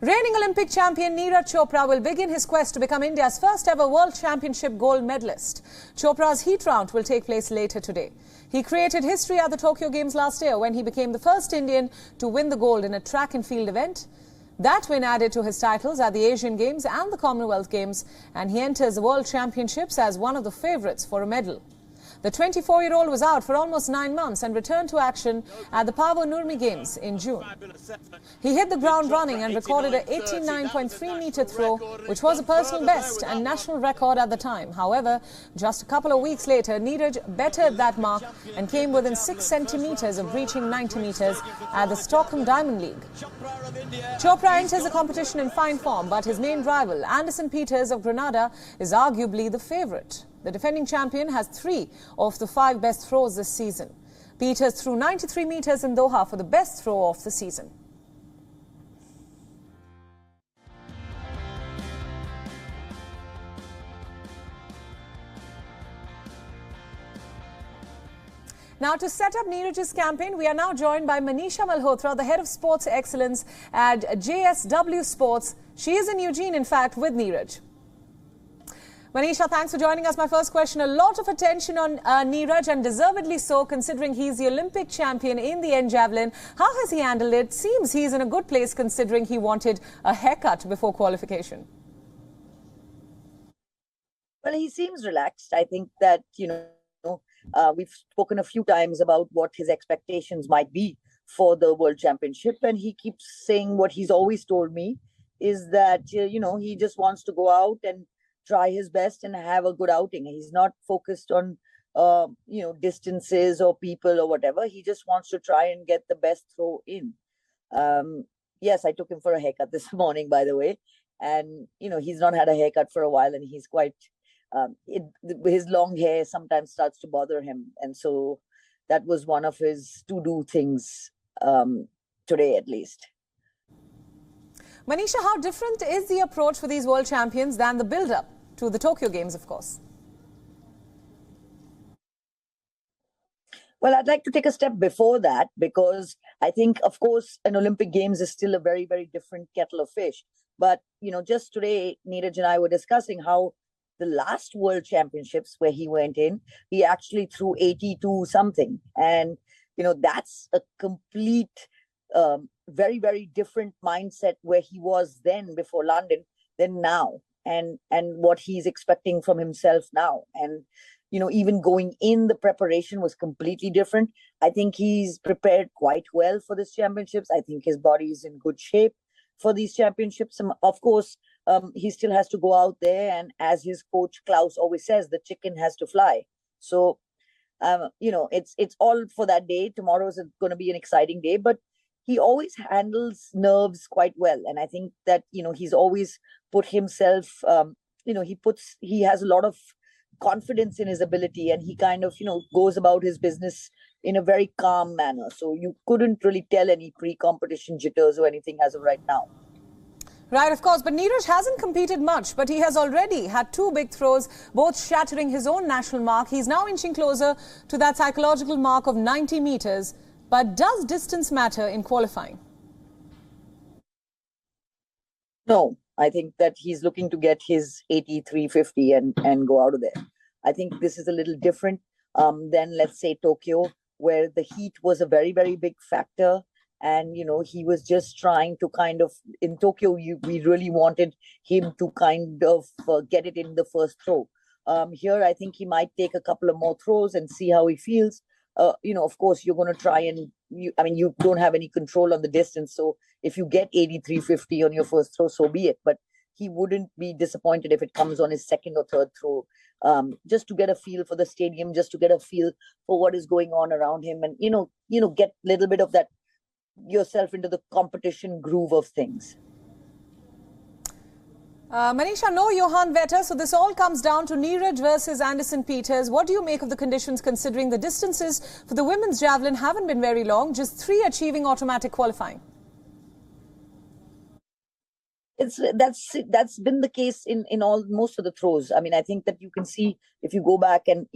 Reigning Olympic champion Neeraj Chopra will begin his quest to become India's first ever World Championship gold medalist. Chopra's heat round will take place later today. He created history at the Tokyo Games last year when he became the first Indian to win the gold in a track and field event. That win added to his titles at the Asian Games and the Commonwealth Games, and he enters the World Championships as one of the favourites for a medal. The 24-year-old was out for almost 9 months and returned to action at the Pavo Nurmi Games in June. He hit the ground running and recorded an 89.3-metre throw, which was a personal best and national record at the time. However, just a couple of weeks later, Neeraj bettered that mark and came within 6 centimetres of reaching 90 metres at the Stockholm Diamond League. Chopra enters the competition in fine form, but his main rival, Anderson Peters of Grenada, is arguably the favourite. The defending champion has 3 of the 5 best throws this season. Peters threw 93 metres in Doha for the best throw of the season. Now, to set up Neeraj's campaign, we are now joined by Manisha Malhotra, the head of sports excellence at JSW Sports. She is in Eugene, in fact, with Neeraj. Manisha, thanks for joining us. My first question, a lot of attention on Neeraj, and deservedly so, considering he's the Olympic champion in the end javelin. How has he handled it? Seems he's in a good place considering he wanted a haircut before qualification. Well, he seems relaxed. I think that, we've spoken a few times about what his expectations might be for the World Championship, and he keeps saying what he's always told me is that, he just wants to go out and try his best and have a good outing. He's not focused on, distances or people or whatever. He just wants to try and get the best throw in. Yes, I took him for a haircut this morning, by the way. And, he's not had a haircut for a while, and he's quite, his long hair sometimes starts to bother him. And so that was one of his to-do things today, at least. Manisha, how different is the approach for these world champions than the build-up to the Tokyo Games, of course? Well, I'd like to take a step before that, because I think, of course, an Olympic Games is still a very, very different kettle of fish. But, just today, Neeraj and I were discussing how the last World Championships where he went in, he actually threw 82 something. And, that's a complete very, very different mindset where he was then before London than now, and what he's expecting from himself now. And, even going in, the preparation was completely different. I think he's prepared quite well for this championships. I think his body is in good shape for these championships. And of course, he still has to go out there. And as his coach Klaus always says, the chicken has to fly. So, it's all for that day. Tomorrow is going to be an exciting day, but he always handles nerves quite well. And I think that, he's always put himself, he has a lot of confidence in his ability, and he kind of, goes about his business in a very calm manner. So you couldn't really tell any pre-competition jitters or anything as of right now. Right, of course. But Neeraj hasn't competed much, but he has already had 2 big throws, both shattering his own national mark. He's now inching closer to that psychological mark of 90 metres. But does distance matter in qualifying? No, I think that he's looking to get his 83.50 and go out of there. I think this is a little different than, let's say, Tokyo, where the heat was a very, very big factor. And, he was just trying to kind of, in Tokyo, we really wanted him to kind of get it in the first throw. Here, I think he might take a couple of more throws and see how he feels. Of course, you're going to try and, you don't have any control on the distance. So if you get 83.50 on your first throw, so be it. But he wouldn't be disappointed if it comes on his second or third throw, just to get a feel for the stadium, just to get a feel for what is going on around him. And, get a little bit of that yourself into the competition groove of things. Manisha, no Johan Vetter, so this all comes down to Neeraj versus Anderson Peters. What do you make of the conditions, considering the distances for the women's javelin haven't been very long, just 3 achieving automatic qualifying? That's been the case in all most of the throws. I mean, I think that you can see if you go back and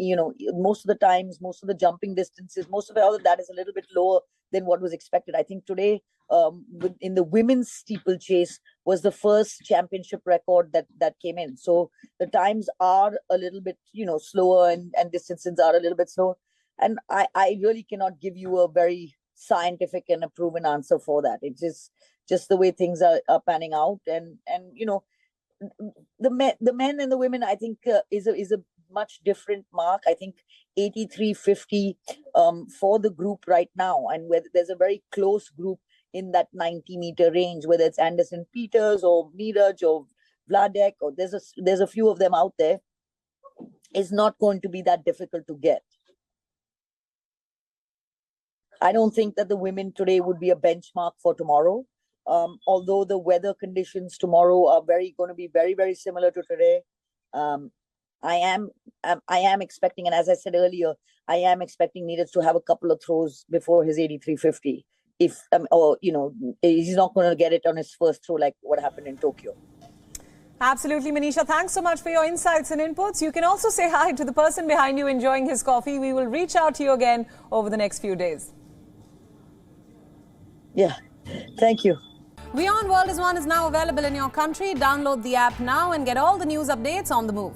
most of the times, most of the jumping distances, most of all of that is a little bit lower than what was expected. I think today, in the women's steeplechase was the first championship record that came in. So the times are a little bit slower and distances are a little bit slower. And I really cannot give you a very scientific and a proven answer for that. It's just the way things are panning out, and the men and the women, I think is a much different mark. I think 83.50 for the group right now, and whether there's a very close group in that 90-meter range, whether it's Anderson Peters or Neeraj or Vladek, or there's a few of them out there, is not going to be that difficult to get. I don't think that the women today would be a benchmark for tomorrow. Although the weather conditions tomorrow are going to be very, very similar to today. I am expecting, and as I said earlier, I am expecting Neeraj to have a couple of throws before his 83.50. If he's not going to get it on his first throw like what happened in Tokyo. Absolutely, Manisha. Thanks so much for your insights and inputs. You can also say hi to the person behind you enjoying his coffee. We will reach out to you again over the next few days. Yeah, thank you. WION World is now available in your country. Download the app now and get all the news updates on the move.